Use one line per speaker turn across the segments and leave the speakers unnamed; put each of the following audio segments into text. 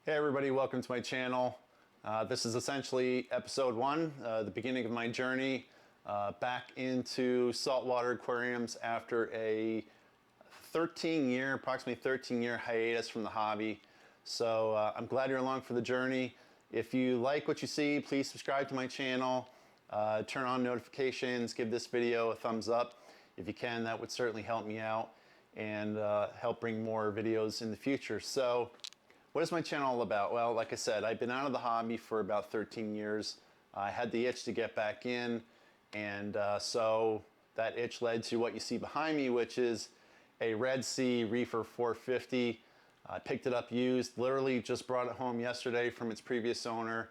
Hey everybody, welcome to my channel. This is essentially episode 1, the beginning of my journey back into saltwater aquariums after a approximately 13 year hiatus from the hobby. So I'm glad you're along for the journey. If you like what you see, please subscribe to my channel, turn on notifications, give this video a thumbs up. If you can, that would certainly help me out and help bring more videos in the future. So what is my channel all about? Well, like I said, I've been out of the hobby for about 13 years. I had the itch to get back in, and so that itch led to what you see behind me, which is a red Sea Reefer 450. I picked it up used, literally just brought it home yesterday from its previous owner.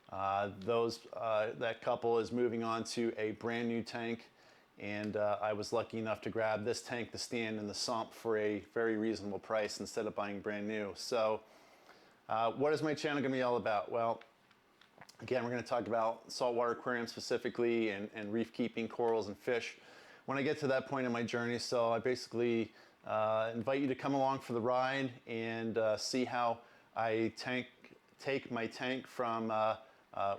That couple is moving on to a brand new tank, and I was lucky enough to grab this tank, the stand, and the sump for a very reasonable price instead of buying brand new. So what is my channel going to be all about? Well, again, we're going to talk about saltwater aquariums specifically and reef keeping, corals and fish when I get to that point in my journey. So I basically invite you to come along for the ride and see how I take my tank from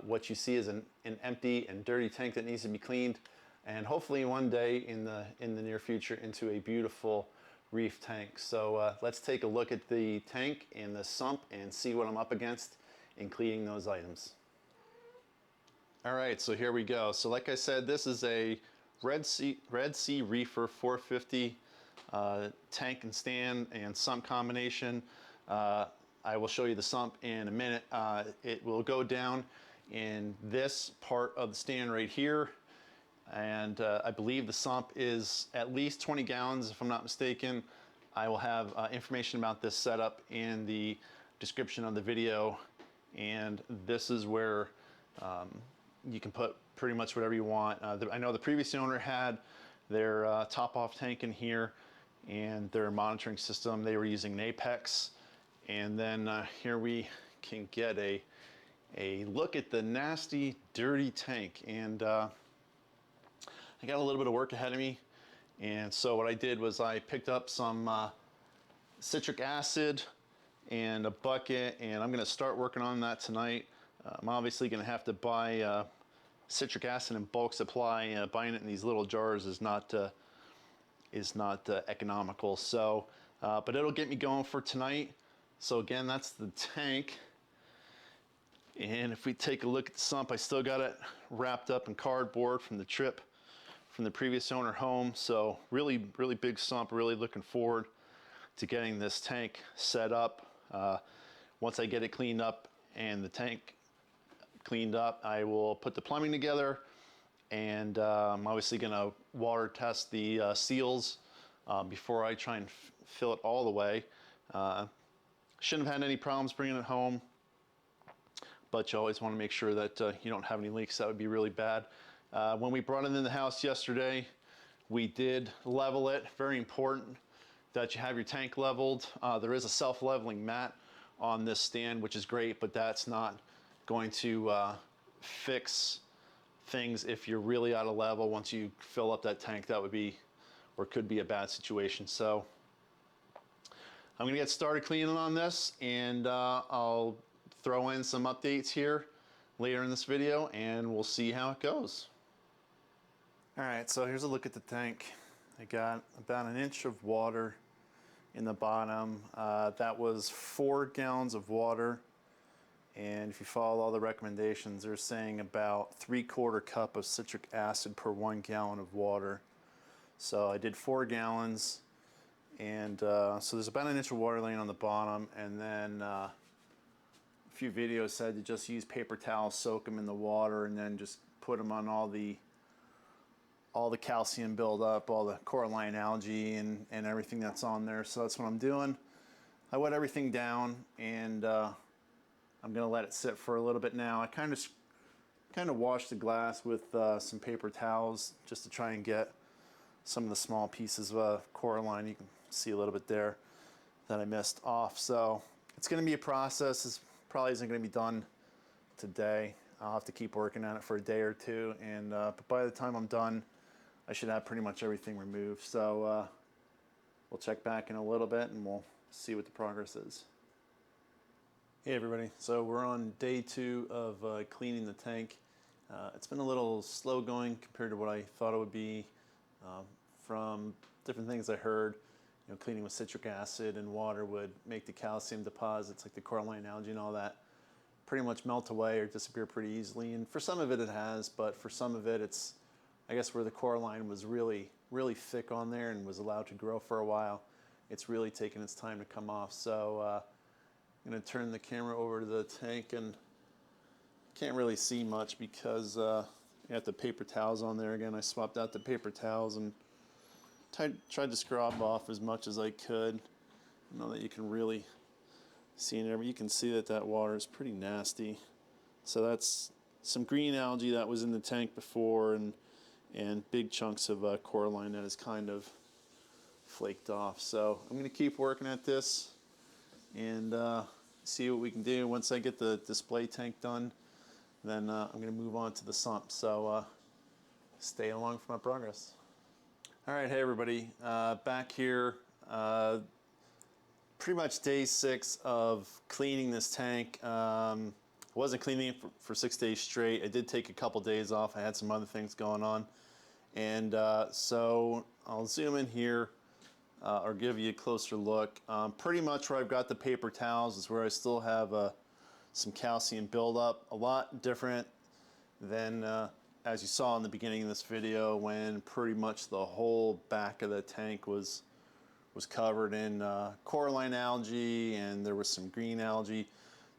what you see as an empty and dirty tank that needs to be cleaned, and hopefully one day in the near future into a beautiful reef tank. So let's take a look at the tank and the sump and see what I'm up against in cleaning those items. All right, so here we go. So like I said, this is a Red Sea Reefer 450 tank and stand and sump combination. I will show you the sump in a minute. It will go down in this part of the stand right here. And I believe the sump is at least 20 gallons, if I'm not mistaken. I will have information about this setup in the description of the video. And this is where you can put pretty much whatever you want. I know the previous owner had their top-off tank in here and their monitoring system. They were using an Apex. And then here we can get a look at the nasty, dirty tank. And I got a little bit of work ahead of me, and so what I did was I picked up some citric acid and a bucket, and I'm going to start working on that tonight. I'm obviously going to have to buy citric acid in bulk supply. Buying it in these little jars is not economical. So, but it'll get me going for tonight. So again, that's the tank. And if we take a look at the sump, I still got it wrapped up in cardboard from the trip from the previous owner home. So really big sump. Really looking forward to getting this tank set up. Once I get it cleaned up and the tank cleaned up, I will put the plumbing together, and I'm obviously going to water test the seals before I try and fill it all the way. Shouldn't have had any problems bringing it home, but you always want to make sure that you don't have any leaks. That would be really bad. When we brought it in the house yesterday, we did level it. Very important that you have your tank leveled. There is a self-leveling mat on this stand, which is great, but that's not going to fix things if you're really out of level. Once you fill up that tank, that would be, or could be, a bad situation. So I'm gonna get started cleaning on this, and I'll throw in some updates here later in this video, and we'll see how it goes. All right, so here's a look at the tank. I got about an inch of water in the bottom. That was 4 gallons of water, and if you follow all the recommendations, they're saying about 3/4 cup of citric acid per 1 gallon of water. So I did 4 gallons, and so there's about an inch of water laying on the bottom, and then a few videos said to just use paper towels, soak them in the water, and then just put them on all the calcium buildup, all the coralline algae and everything that's on there. So that's what I'm doing. I wet everything down, and I'm gonna let it sit for a little bit now. I kind of washed the glass with some paper towels just to try and get some of the small pieces of coralline. You can see a little bit there that I missed off. So it's gonna be a process. This probably isn't gonna be done today. I'll have to keep working on it for a day or two, and but by the time I'm done, I should have pretty much everything removed. So we'll check back in a little bit and we'll see what the progress is. Hey everybody, so we're on day 2 of cleaning the tank. It's been a little slow going compared to what I thought it would be from different things I heard. You know, cleaning with citric acid and water would make the calcium deposits like the coralline algae and all that pretty much melt away or disappear pretty easily. And for some of it has, but for some of it it's, I guess, where the coralline was really thick on there and was allowed to grow for a while. It's really taken its time to come off. So I'm going to turn the camera over to the tank, and can't really see much because I got the paper towels on there again. I swapped out the paper towels and tried to scrub off as much as I could. I know that you can really see in there, but you can see that that water is pretty nasty. So that's some green algae that was in the tank before, and big chunks of coralline that is kind of flaked off. So I'm going to keep working at this and see what we can do. Once I get the display tank done, then I'm going to move on to the sump. So stay along for my progress. All right, hey everybody, back here. Pretty much day 6 of cleaning this tank. I wasn't cleaning it for 6 days straight. I did take a couple days off. I had some other things going on. And so I'll zoom in here. Or give you a closer look. Pretty much where I've got the paper towels is where I still have some calcium buildup. A lot different than as you saw in the beginning of this video, when pretty much the whole back of the tank was covered in coralline algae, and there was some green algae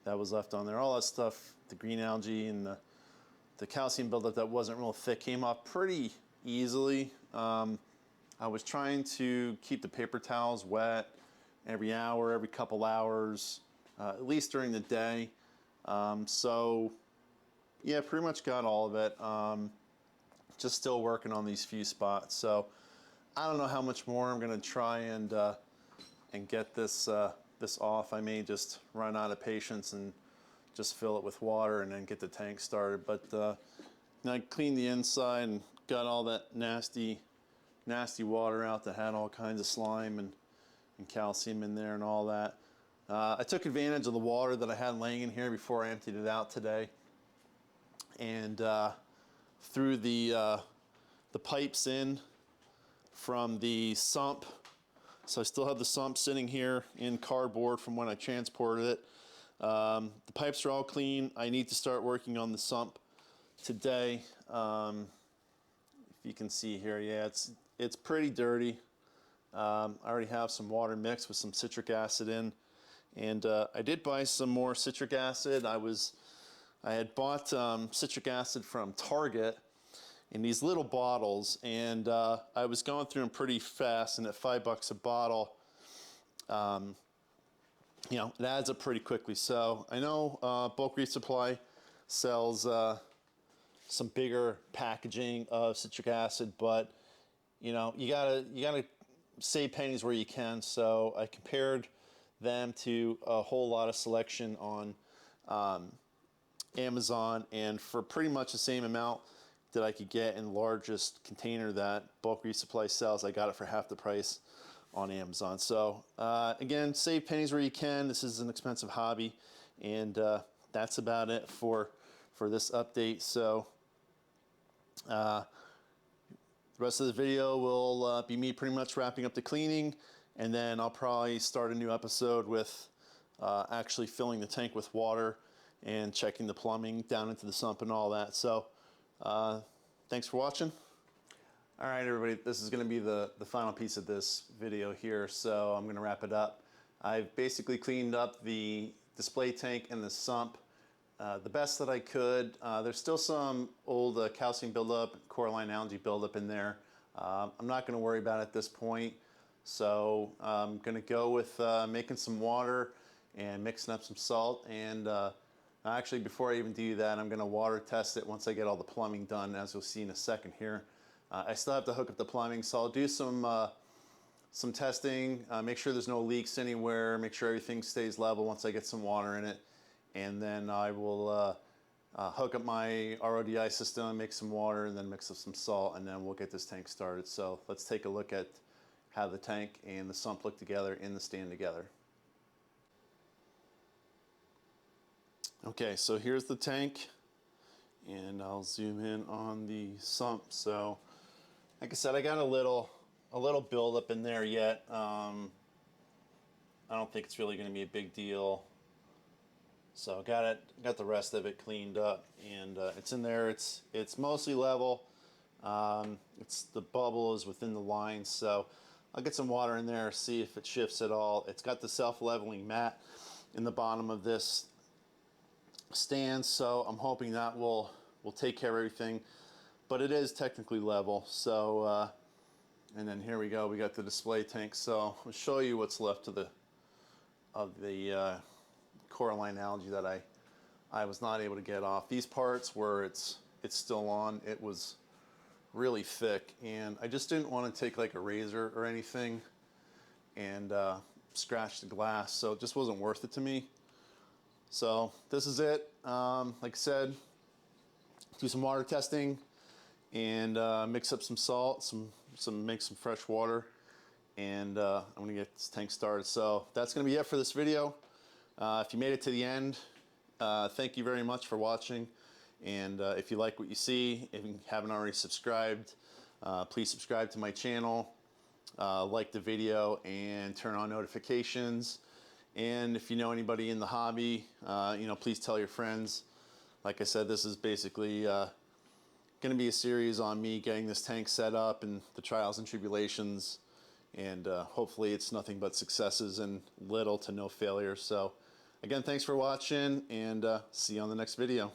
that was left on there. All that stuff, the green algae and the calcium buildup that wasn't real thick, came off pretty easily. I was trying to keep the paper towels wet every hour, every couple hours, at least during the day. So yeah, pretty much got all of it. Just still working on these few spots. So I don't know how much more I'm going to try and get this this off. I may just run out of patience and just fill it with water and then get the tank started. But I cleaned the inside and got all that nasty water out that had all kinds of slime and calcium in there and all that. I took advantage of the water that I had laying in here before I emptied it out today, and threw the pipes in from the sump. So I still have the sump sitting here in cardboard from when I transported it. The pipes are all clean. I need to start working on the sump today. If you can see here, yeah, it's pretty dirty. I already have some water mixed with some citric acid in, and I did buy some more citric acid. I had bought citric acid from Target in these little bottles, and I was going through them pretty fast, and at $5 a bottle, you know, it adds up pretty quickly. So I know Bulk Resupply sells some bigger packaging of citric acid, but you know, you gotta save pennies where you can. So I compared them to a whole lot of selection on Amazon, and for pretty much the same amount that I could get in the largest container that Bulk Resupply sells, I got it for half the price on Amazon. So again, save pennies where you can. This is an expensive hobby, and that's about it for this update. So the rest of the video will be me pretty much wrapping up the cleaning, and then I'll probably start a new episode with actually filling the tank with water and checking the plumbing down into the sump and all that. So thanks for watching. All right, everybody, this is going to be the final piece of this video here, so I'm going to wrap it up. I've basically cleaned up the display tank and the sump the best that I could. There's still some old calcium buildup, coralline algae buildup in there. I'm not going to worry about it at this point. So I'm going to go with making some water and mixing up some salt. And actually, before I even do that, I'm going to water test it once I get all the plumbing done, as you'll see in a second here. I still have to hook up the plumbing, so I'll do some testing, make sure there's no leaks anywhere, make sure everything stays level once I get some water in it. And then I will hook up my RODI system, make some water, and then mix up some salt, and then we'll get this tank started. So let's take a look at how the tank and the sump look together in the stand together. Okay, so here's the tank, and I'll zoom in on the sump. So, like I said, I got a little buildup in there yet. I don't think it's really going to be a big deal. So got the rest of it cleaned up, and it's in there. It's mostly level. It's the bubble is within the line, so I'll get some water in there, see if it shifts at all. It's got the self-leveling mat in the bottom of this stand, so I'm hoping that will take care of everything. But it is technically level. So and then here we go. We got the display tank. So I'll show you what's left of the coralline algae that I was not able to get off. These parts where it's still on, it was really thick, and I just didn't want to take like a razor or anything and scratch the glass, so it just wasn't worth it to me. So this is it. Like I said, do some water testing and mix up some salt, make some fresh water, and I'm gonna get this tank started. So that's gonna be it for this video. If you made it to the end, thank you very much for watching. And if you like what you see, if you haven't already subscribed, please subscribe to my channel, like the video, and turn on notifications. And if you know anybody in the hobby, please tell your friends. Like I said, this is basically going to be a series on me getting this tank set up and the trials and tribulations. And hopefully it's nothing but successes and little to no failures. So again, thanks for watching, and see you on the next video.